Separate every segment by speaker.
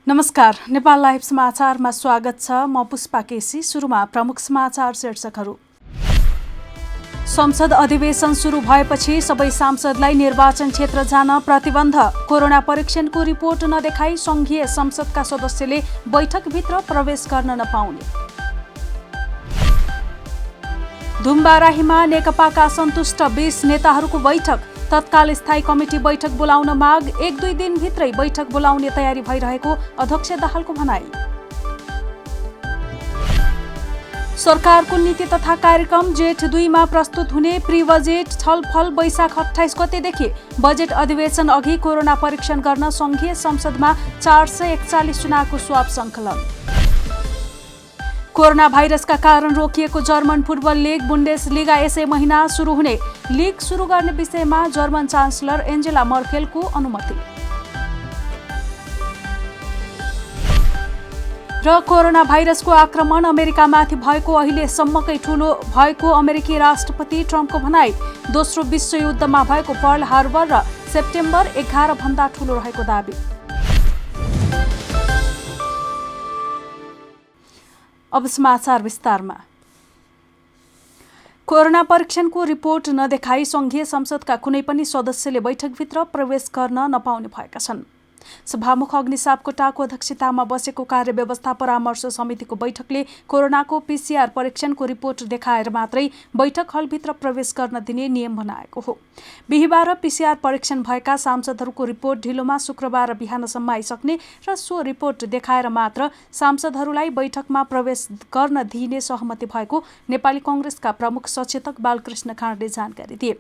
Speaker 1: नमस्कार, नेपाल लाइभ समाचारमा स्वागत छ। म पुष्पा केसी। सुरुमा प्रमुख समाचार शीर्षकहरू। संसद अधिवेशन सुरु भएपछि सबै सांसदलाई निर्वाचन क्षेत्र जान प्रतिबन्ध। कोरोना परीक्षणको रिपोर्ट नदेखाई संघीय संसदका सदस्यले बैठकभित्र प्रवेश गर्न नपाउने। धुमबाराहीमा नेकपाका सन्तुष्ट 20 नेताहरूको बैठक। तत्काल स्थायी कमिटी बैठक बोलाउन माग। 1-2 दिनभित्रै बैठक बोलाउने तयारी भइरहेको अध्यक्ष दाहालको भनाई। सरकारको नीति तथा कार्यक्रम जेठ 2 मा प्रस्तुत हुने। प्री बजेट छलफल वैशाख 28 गतेदेखि। बजेट अधिवेशन अघि कोरोना परीक्षण गर्न संघीय संसदमा 441 जनाको स्वाब संकलन। कोरोना भाइरसका कारण रोकिएको जर्मन फुटबल लिग बुन्डेसलिगा यसै महिना सुरु हुने। लिग सुरु गर्ने विषयमा जर्मन चान्सलर एन्जेला मर्केलको अनुमति। र कोरोना भाइरसको आक्रमण अमेरिकामाथि भएको अहिलेसम्मकै ठूलो भएको अमेरिकी राष्ट्रपति ट्रम्पको भनाई। दोस्रो विश्वयुद्धमा भएको पर्ल हार्बर र सेप्टेम्बर 11 भन्दा ठूलो रहेको दाबी। अब समाचार विस्तारमा। कोरोना परीक्षणको रिपोर्ट नदेखाई संघीय संसदका कुनै पनि सदस्यले बैठकभित्र प्रवेश गर्न नपाउने भएका छन्। सभामुख अग्नि सापकोटाको अध्यक्षतामा बसेको कार्यव्यवस्था परामर्श समितिको बैठकले कोरोनाको पीसीआर परीक्षणको रिपोर्ट देखाएर मात्रै बैठक हलभित्र प्रवेश गर्न दिने नियम बनाएको हो। बिहिबार पीसीआर परीक्षण भएका सांसदहरूको रिपोर्ट ढिलोमा शुक्रबार बिहानसम्म आइसक्ने र सो रिपोर्ट देखाएर मात्र सांसदहरूलाई बैठकमा प्रवेश गर्न दिइने सहमति भएको नेपाली कांग्रेसका प्रमुख सचेतक बालकृष्ण खाँडले जानकारी दिए।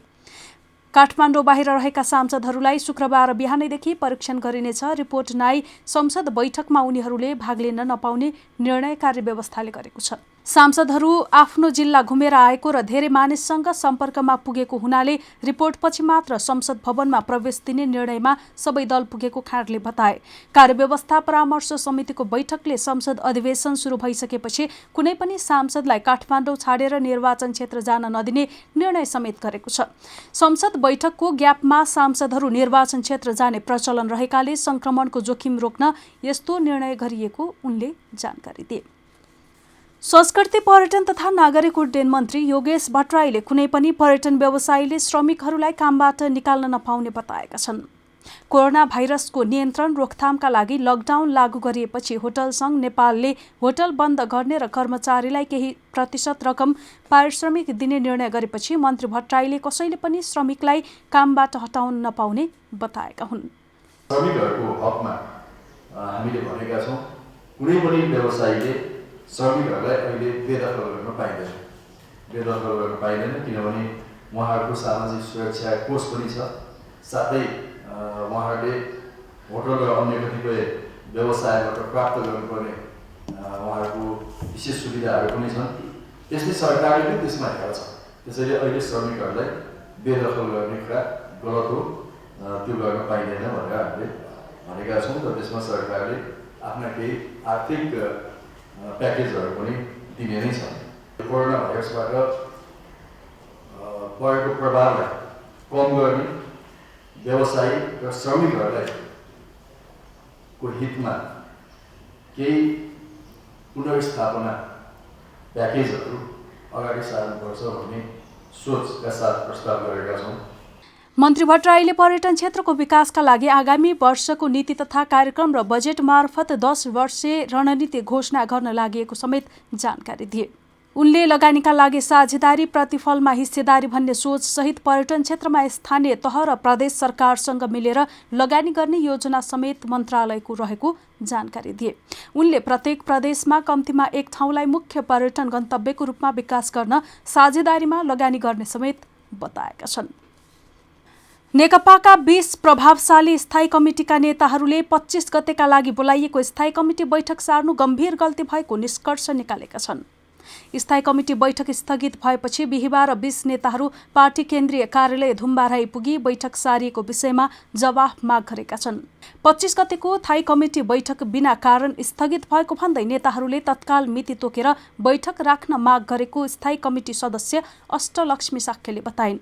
Speaker 1: काठमाडौँ बाहिर रहेका सांसदहरूलाई शुक्रबार बिहानैदेखि परीक्षण गरिनेछ। रिपोर्ट नआई संसद बैठकमा उनीहरूले भाग लिन नपाउने निर्णय कार्यव्यवस्थाले गरेको छ। सांसदहरू आफ्नो जिल्ला घुमेर आएको र धेरै मानिससँग सम्पर्कमा पुगेको हुनाले रिपोर्टपछि मात्र संसद भवनमा प्रवेश दिने निर्णयमा सबै दल पुगेको खाँडले बताए। कार्यव्यवस्था परामर्श समितिको बैठकले संसद अधिवेशन सुरु भइसकेपछि कुनै पनि सांसदलाई काठमाडौँ छाडेर निर्वाचन क्षेत्र जान नदिने निर्णय समेत गरेको छ। संसद बैठकको ग्यापमा सांसदहरू निर्वाचन क्षेत्र जाने प्रचलन रहेकाले संक्रमणको जोखिम रोक्न यस्तो निर्णय गरिएको उनले जानकारी दिए। संस्कृति पर्यटन तथा नागरिक उड्डयन मन्त्री योगेश भट्टराईले कुनै पनि पर्यटन व्यवसायीले श्रमिकहरूलाई कामबाट निकाल्न नपाउने बताएका छन्। कोरोना भाइरसको नियन्त्रण रोकथामका लागि लकडाउन लागू गरिएपछि होटल संघ नेपालले होटल बन्द गर्ने र कर्मचारीलाई केही प्रतिशत रकम पारिश्रमिक दिने निर्णय गरेपछि मन्त्री भट्टराईले कसैले पनि श्रमिकलाई कामबाट हटाउन नपाउने बताएका हुन्।
Speaker 2: श्रमिकहरूको हकमा हामीले भनेका छौँ कुनै पनि व्यवसायीले श्रमिकहरूलाई अहिले बेदखल गर्न पाइँदैन। बेदखल गर्न पाइँदैन किनभने उहाँहरूको सामाजिक सुरक्षा कोष पनि छ। साथै उहाँहरूले होटल र अन्य कतिपय व्यवसायबाट प्राप्त गर्नुपर्ने उहाँहरूको विशेष सुविधाहरू पनि छन्। त्यसले सरकारले पनि त्यसमा हेर्छ। त्यसैले अहिले श्रमिकहरूलाई बेदखल गर्ने कुरा गलत हो, त्यो गर्न पाइँदैन भनेर हामीले भनेका छौँ र त्यसमा सरकारले आफ्ना केही आर्थिक प्याकेजहरू पनि दिने नै छन्। कोरोना भाइरसबाट परेको प्रभावलाई कम गर्ने व्यवसायी र श्रमिकहरूलाई को हितमा केही पुनर्स्थापना प्याकेजहरू अगाडि सार्नुपर्छ भन्ने सोचका साथ प्रस्ताव गरेका छौँ।
Speaker 1: मन्त्री भट्टराईले पर्यटन क्षेत्रको विकासका लागि आगामी वर्षको नीति तथा कार्यक्रम र बजेट मार्फत 10 वर्षे रणनीति घोषणा गर्न लागि समेत जानकारी दिए। उनले लगानीका लागि साझेदारी प्रतिफलमा हिस्सेदारी भन्ने सोच सहित पर्यटन क्षेत्रमा स्थानीय तह र प्रदेश सरकारसँग मिलेर लगानी गर्ने योजना समेत मन्त्रालयको रहेको जानकारी दिए। उनले प्रत्येक प्रदेशमा कम्तीमा एक ठाउँलाई मुख्य पर्यटन गन्तव्यको रूपमा विकास गर्न साझेदारीमा लगानी गर्ने समेत बताएका छन्। नेकपाका 20 प्रभावशाली स्थायी कमिटीका नेताहरूले 25 गतेका लागि बोलाइएको स्थायी कमिटी बैठक सार्नु गम्भीर गल्ती भएको निष्कर्ष निकालेका छन्। स्थायी कमिटी बैठक स्थगित भएपछि बिहीबार 20 नेताहरू पार्टी केन्द्रीय कार्यालय धुम्बारा आइपुगी बैठक सारिएको विषयमा जवाफ माग गरेका छन्। 25 गतेको स्थायी कमिटी बैठक बिना कारण स्थगित भएको भन्दै नेताहरूले तत्काल मिति तोकेर बैठक राख्न माग गरेको स्थायी कमिटी सदस्य अष्टलक्ष्मी साक्यले बताइन्।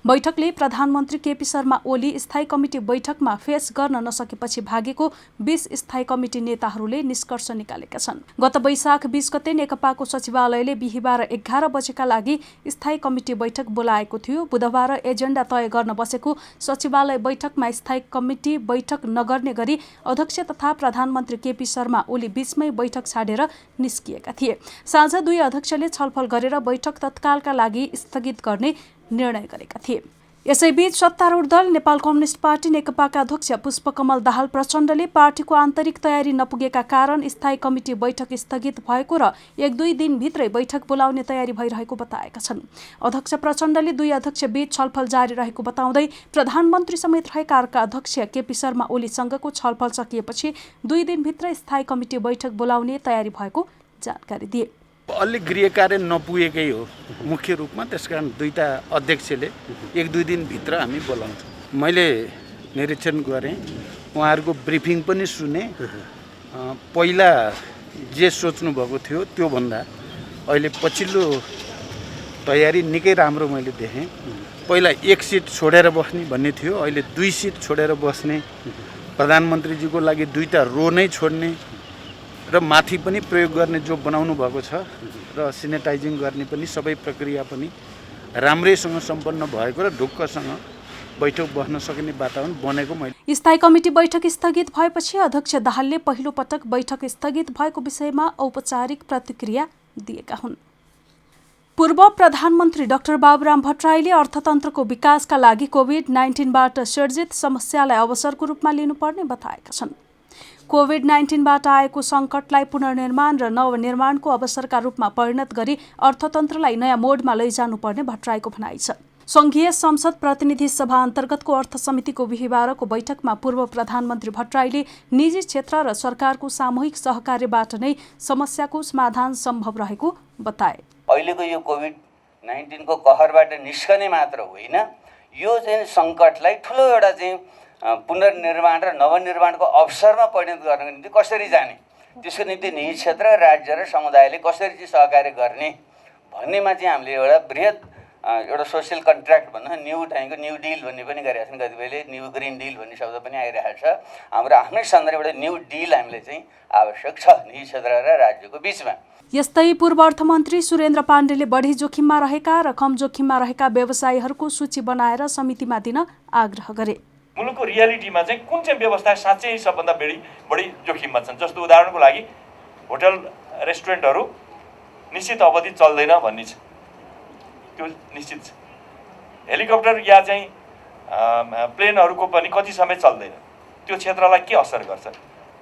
Speaker 1: बैठकले प्रधानमन्त्री केपी शर्मा ओली स्थायी कमिटी बैठकमा फेस गर्न नसकेपछि भागेको 20 स्थायी कमिटी नेताहरूले निष्कर्ष निकालेका छन्। गत वैशाख 20 गते नेकपाको सचिवालयले बिहीबार 11 बजेका लागि स्थायी कमिटी बैठक बोलाएको थियो। बुधबार एजेन्डा तय गर्न बसेको सचिवालय बैठकमा स्थायी कमिटी बैठक नगर्ने गरी अध्यक्ष तथा प्रधानमन्त्री केपी शर्मा ओली बीचमै बैठक छाडेर निस्किएका थिए। साँझ दुई अध्यक्षले छलफल गरेर बैठक तत्कालका लागि स्थगित गर्ने निर्णय गरेका थिए। यसैबीच सत्तारूढ दल नेपाल कम्युनिस्ट पार्टी नेकपाका अध्यक्ष पुष्पकमल दाहाल प्रचण्डले पार्टीको आन्तरिक तयारी नपुगेका कारण स्थायी कमिटी बैठक स्थगित भएको र 1-2 दिनभित्रै बैठक बोलाउने तयारी भइरहेको बताएका छन्। अध्यक्ष प्रचण्डले दुई अध्यक्ष बीच छलफल जारी रहेको बताउँदै प्रधानमन्त्री समेत रहेका अर्का अध्यक्ष केपी शर्मा ओलीसँगको छलफल सकिएपछि 2 दिनभित्र स्थायी कमिटी बैठक बोलाउने तयारी भएको जानकारी दिए।
Speaker 3: अलिक गृह कार्य नपुगेकै हो मुख्य रूपमा, त्यसकारण दुईटा अध्यक्षले 1-2 दिनभित्र हामी बोलाउँछौँ। मैले निरीक्षण गरेँ, उहाँहरूको ब्रिफिङ पनि सुने। पहिला जे सोच्नु भएको थियो त्योभन्दा अहिले पछिल्लो तयारी निकै राम्रो मैले देखेँ। पहिला 1 सिट छोडेर बस्ने भन्ने थियो, अहिले 2 सिट छोडेर बस्ने, प्रधानमन्त्रीजीको लागि 2टा रो नै छोड्ने र माथि पनि प्रयोग गर्ने जो बनाउनु भएको छ र सेनिटाइजिङ गर्ने पनि सबै प्रक्रिया पनि राम्रैसँग सम्पन्न भएको र ढुक्कसँग बैठक बस्न सकिने वातावरण बनेको मैले।
Speaker 1: स्थायी कमिटी बैठक स्थगित भएपछि अध्यक्ष दाहालले पहिलो पटक बैठक स्थगित भएको विषयमा औपचारिक प्रतिक्रिया दिएका हुन्। पूर्व प्रधानमन्त्री डाक्टर बाबुराम भट्टराईले अर्थतन्त्रको विकासका लागि कोभिड-19बाट सिर्जित समस्यालाई अवसरको रूपमा लिनुपर्ने बताएका छन्। कोभिड-19बाट आएको सङ्कटलाई पुनर्निर्माण र नवनिर्माणको अवसरका रूपमा परिणत गरी अर्थतन्त्रलाई नयाँ मोडमा लैजानुपर्ने भट्टराईको भनाइ छ। संघीय संसद प्रतिनिधि सभा अन्तर्गतको अर्थ समितिको बिहीबारको बैठकमा पूर्व प्रधानमन्त्री भट्टराईले निजी क्षेत्र र सरकारको सामूहिक सहकार्यबाट नै समस्याको समाधान सम्भव रहेको बताए।
Speaker 4: अहिलेको यो कोभिड-19 को कहरबाट निस्कने मात्र होइन, यो चाहिँ सङ्कटलाई ठुलो एउटा चाहिँ पुनर्निर्माण र नवनिर्माणको अवसरमा परिणत गर्नको निम्ति कसरी जाने, त्यसको निम्ति निजी क्षेत्र, राज्य र समुदायले कसरी चाहिँ सहकार्य गर्ने भन्नेमा चाहिँ हामीले एउटा बृहत एउटा सोसियल कन्ट्र्याक्ट भन्नु, न्यू टाइमको न्यू डिल भन्ने पनि गरेका छन्। कतिपयले न्यू ग्रिन डिल भन्ने शब्द पनि आइरहेको छ। हाम्रो आफ्नै सन्दर्भबाट एउटा न्यू डिल हामीले चाहिँ आवश्यक छ निजी क्षेत्र र राज्यको बिचमा।
Speaker 1: यस्तै पूर्व अर्थमन्त्री सुरेन्द्र पाण्डेले बढी जोखिममा रहेका र कम जोखिममा रहेका व्यवसायीहरूको सूची बनाएर समितिमा दिन आग्रह गरे।
Speaker 5: मुलुकको रियालिटीमा चाहिँ कुन चाहिँ व्यवस्था साँच्चै सबभन्दा बढी जोखिममा छन्। जस्तो उदाहरणको लागि होटल रेस्टुरेन्टहरू निश्चित अवधि चल्दैन भन्ने छ, त्यो निश्चित छ। हेलिकप्टर या चाहिँ प्लेनहरूको पनि कति समय चल्दैन, त्यो क्षेत्रलाई के असर गर्छ।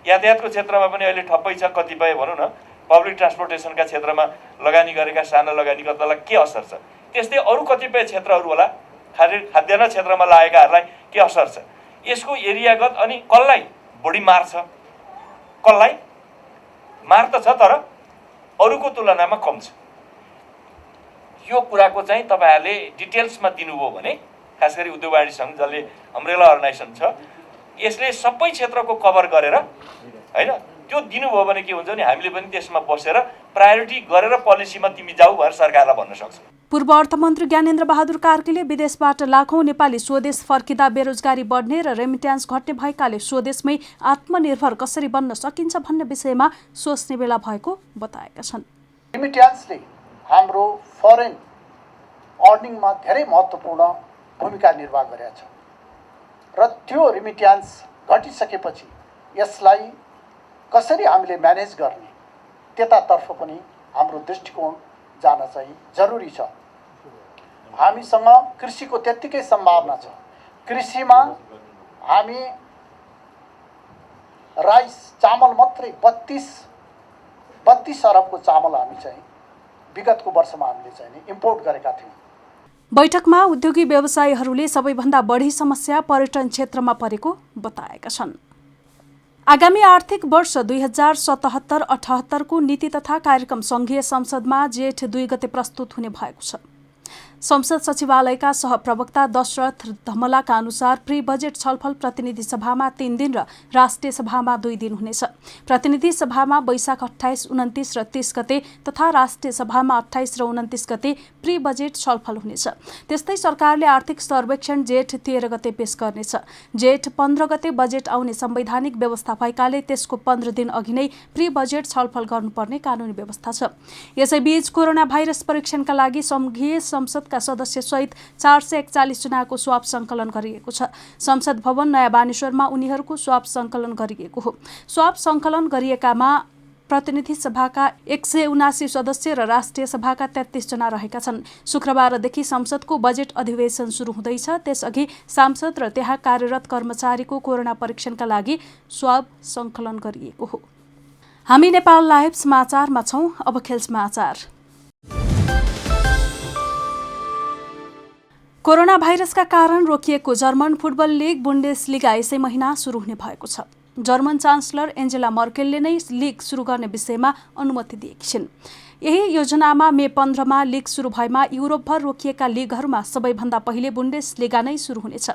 Speaker 5: यातायातको क्षेत्रमा पनि अहिले ठप्पै छ। कतिपय भनौँ न पब्लिक ट्रान्सपोर्टेसनका क्षेत्रमा लगानी गरेका साना लगानीकर्तालाई के असर छ। त्यस्तै अरू कतिपय क्षेत्रहरू होला, खाद्यान्न क्षेत्रमा लागेकाहरूलाई के असर छ। यसको एरियागत अनि कसलाई बढी मार छ, कसलाई मार त छ तर अरूको तुलनामा कम छ। यो कुराको चाहिँ तपाईँहरूले डिटेल्समा दिनुभयो भने, खास गरी उद्योग वाणिज्य सङ्घ जसले अम्ब्रेला अर्गनाइजेसन छ, यसले सबै क्षेत्रको कभर गरेर होइन त्यो दिनुभयो भने के हुन्छ भने हामीले पनि त्यसमा बसेर प्रायोरिटी गरेर पोलिसीमा तिमी जाऊ भनेर सरकारलाई भन्न सक्छौँ।
Speaker 1: पूर्व अर्थमन्त्री ज्ञानेन्द्र बहादुर कार्कीले विदेशबाट लाखौं नेपाली स्वदेश फर्किँदा बेरोजगारी बढ्ने र रेमिट्यान्स घट्ने भएकाले स्वदेशमै आत्मनिर्भर कसरी बन्न सकिन्छ भन्ने विषयमा सोच्ने बेला भएको बताएका छन्।
Speaker 6: रेमिट्यान्सले हाम्रो फरेन अर्निङमा धेरै महत्त्वपूर्ण भूमिका निर्वाह गरेको छ र त्यो रेमिट्यान्स घटिसकेपछि यसलाई कसरी हामीले म्यानेज गर्ने त्यतातर्फ पनि हाम्रो दृष्टिकोण जान चाहिँ जरुरी छ। हामीसँग कृषिको त्यत्तिकै सम्भावना छ। कृषिमा हामी राइस चामल मात्रै 32 अरबको चामल हामी चाहिँ विगतको वर्षमा हामीले चाहिँ इम्पोर्ट गरेका थियौँ।
Speaker 1: बैठकमा उद्योगी व्यवसायीहरूले सबैभन्दा बढी समस्या पर्यटन क्षेत्रमा परेको बताएका छन्। आगामी आर्थिक वर्ष 2077-78 नीति तथा कार्यक्रम संघीय संसदमा जेठ 2 गते प्रस्तुत हुने भएको छ। संसद सचिवालयका सहप्रवक्ता दशरथ धमलाका अनुसार प्री बजेट छलफल प्रतिनिधि सभामा 3 दिन र राष्ट्रिय सभामा 2 दिन हुनेछ। प्रतिनिधि सभामा वैशाख 28, 29 र 30 गते तथा राष्ट्रिय सभामा 28 र 29 गते प्री बजेट छलफल हुनेछ। त्यस्तै सरकारले आर्थिक सर्वेक्षण जेठ 13 गते पेश गर्नेछ। जेठ 15 गते बजेट आउने संवैधानिक व्यवस्था भएकाले त्यसको 15 दिन अघि नै प्री बजेट छलफल गर्नुपर्ने कानूनी व्यवस्था छ। यसैबीच कोरोना भाइरस परीक्षणका लागि संघीय संसद का सदस्य सहित 441 जनाको स्वाब संकलन गरिएको छ। संसद भवन नयाँ बानेश्वरमा उनीहरूको स्वाब संकलन गरिएको हो। स्वाब संकलन गरिएकामा प्रतिनिधि सभाका 179 सदस्य र राष्ट्रिय सभाका 33 जना रहेका छन्। शुक्रबारदेखि संसदको बजेट अधिवेशन सुरु हुँदैछ। त्यसअघि सांसद र त्यहाँ कार्यरत कर्मचारीको कोरोना परीक्षणका लागि स्वाब संकलन गरिएको हो। हामी नेपाल लाइभ समाचारमा छौं। अब खेल समाचार। कोरोना भाइरसका कारण रोकिएको जर्मन फुटबल लिग बुन्डेसलिगा यसै महिना सुरु हुने भएको छ। जर्मन चान्सलर एन्जेला मर्केलले नै लिग सुरु गर्ने विषयमा अनुमति दिएकी छिन्। यही योजनामा मे 15 मा लिग सुरु भएमा युरोपभर रोकिएका लिगहरूमा सबैभन्दा पहिले बुन्डेसलिगा नै सुरु हुनेछ।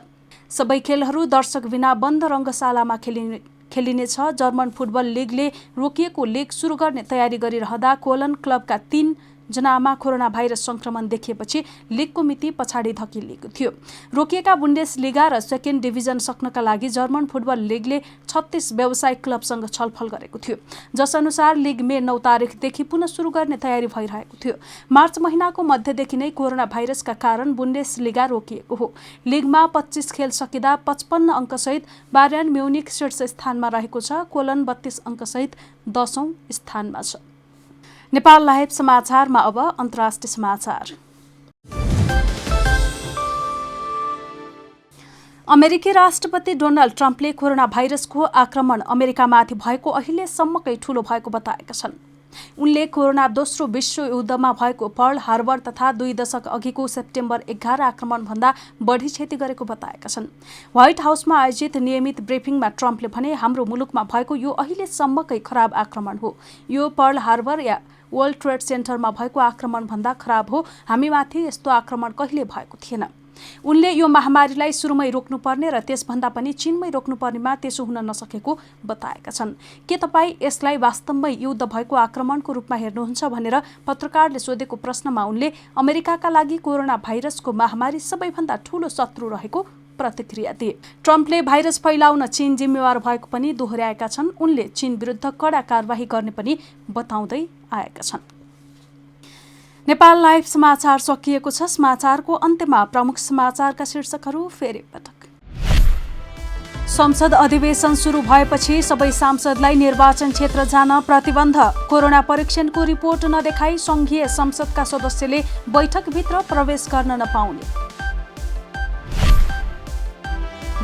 Speaker 1: सबै खेलहरू दर्शक बिना बन्द रङ्गशालामा खेलिनेछ। जर्मन फुटबल लिगले रोकिएको लिग सुरु गर्ने तयारी गरिरहँदा कोलन क्लबका 3 जनामा कोरोना भाइरस संक्रमण देखिएपछि लिगको मिति पछाडि धकिलिएको थियो। रोकिएका बुन्डेसलिगा र सेकेन्ड डिभिजन सक्नका लागि जर्मन फुटबल लिगले 36 व्यावसायिक क्लबसँग छलफल गरेको थियो, जसअनुसार लिग मे 9 तारिखदेखि पुनः सुरु गर्ने तयारी भइरहेको थियो। मार्च महिनाको मध्यदेखि नै कोरोना भाइरसका कारण बुन्डेसलिगा रोकिएको हो। लिगमा 25 खेल सकिँदा 55 अङ्कसहित बायर्न म्युनिख शीर्ष स्थानमा रहेको छ। कोलन 32 अङ्कसहित 10औं स्थानमा छ। नेपाल लाइभ समाचारमा अब अन्तर्राष्ट्रिय समाचार। अमेरिकी राष्ट्रपति डोनाल्ड ट्रम्पले कोरोना भाइरसको आक्रमण अमेरिकामाथि भएको अहिलेसम्मकै ठूलो भएको बताएका छन्। उनले कोरोना दोस्रो विश्वयुद्धमा भएको पर्ल हार्बर तथा 2 दशक अघिको सेप्टेम्बर 11 आक्रमणभन्दा बढी क्षति गरेको बताएका छन्। व्हाइट हाउसमा आयोजित नियमित ब्रिफिङमा ट्रम्पले भने हाम्रो मुलुकमा भएको यो अहिलेसम्मकै खराब आक्रमण हो। यो पर्ल हार्बर या वर्ल्ड ट्रेड सेन्टरमा भएको आक्रमणभन्दा खराब हो। हामीमाथि यस्तो आक्रमण कहिले भएको थिएन। उनले यो महामारीलाई सुरुमै रोक्नुपर्ने र त्यसभन्दा पनि चीनमै रोक्नुपर्नेमा त्यसो हुन नसकेको बताएका छन्। के तपाईँ यसलाई वास्तवमै युद्ध भएको आक्रमणको रूपमा हेर्नुहुन्छ भनेर पत्रकारले सोधेको प्रश्नमा उनले अमेरिकाका लागि कोरोना भाइरसको महामारी सबैभन्दा ठूलो शत्रु रहेको प्रतिक्रिया दिए। ट्रम्पले भाइरस फैलाउन चीन जिम्मेवार भएको पनि दोहोर्याएका छन्। उनले चीन विरुद्ध कडा कारबाही गर्ने पनि बताउँदै आएका छन्। नेपाल लाइभ समाचार सकिएको छ। समाचारको अन्त्यमा प्रमुख समाचारका शीर्षकहरू फेरि पटक। संसद अधिवेशन सुरु भएपछि सबै सांसदलाई निर्वाचन क्षेत्र जान प्रतिबन्ध। कोरोना परीक्षणको रिपोर्ट नदेखाई संघीय संसदका सदस्यले बैठकभित्र प्रवेश गर्न नपाउने।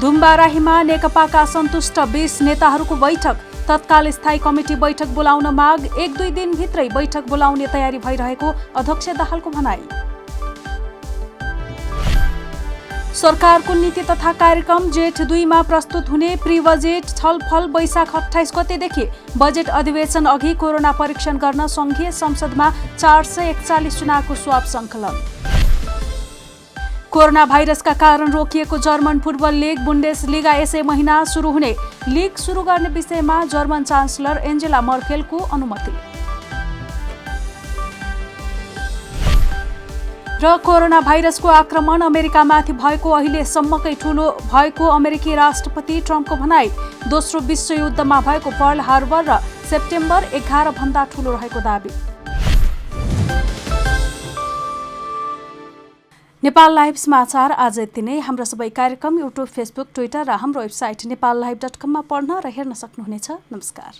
Speaker 1: धुमबाराहीमा नेकपाका सन्तुष्ट 20 नेताहरूको बैठक। तत्काल स्थायी कमिटी बैठक बोलाउन माग। 1-2 दिनभित्रै बैठक बोलाउने तयारी भइरहेको अध्यक्ष दाहालको भनाई। सरकारको नीति तथा कार्यक्रम जेठ 2 मा प्रस्तुत हुने। प्री बजेट छलफल वैशाख 28 गतेदेखि। बजेट अधिवेशन अघि कोरोना परीक्षण गर्न संघीय संसदमा 441 जनाको स्वाब संकलन। कोरोना भाइरसका कारण रोकिएको जर्मन फुटबल लिग बुन्डेसलिगा यसै महिना सुरु हुने। लिग सुरु गर्ने विषयमा जर्मन चान्सलर एन्जेला मर्केलको अनुमति। र कोरोना भाइरसको आक्रमण अमेरिकामाथि भएको अहिलेसम्मकै ठूलो भएको अमेरिकी राष्ट्रपति ट्रम्पको भनाई। दोस्रो विश्वयुद्धमा भएको पर्ल हार्बर र सेप्टेम्बर 11 भन्दा ठूलो रहेको दाबी। नेपाल लाइभ समाचार आज यति नै। हाम्रो सबै कार्यक्रम युट्युब, फेसबुक, ट्विटर र हाम्रो वेबसाइट नेपाललाइभ.com मा पढ्न र हेर्न सक्नुहुनेछ। नमस्कार।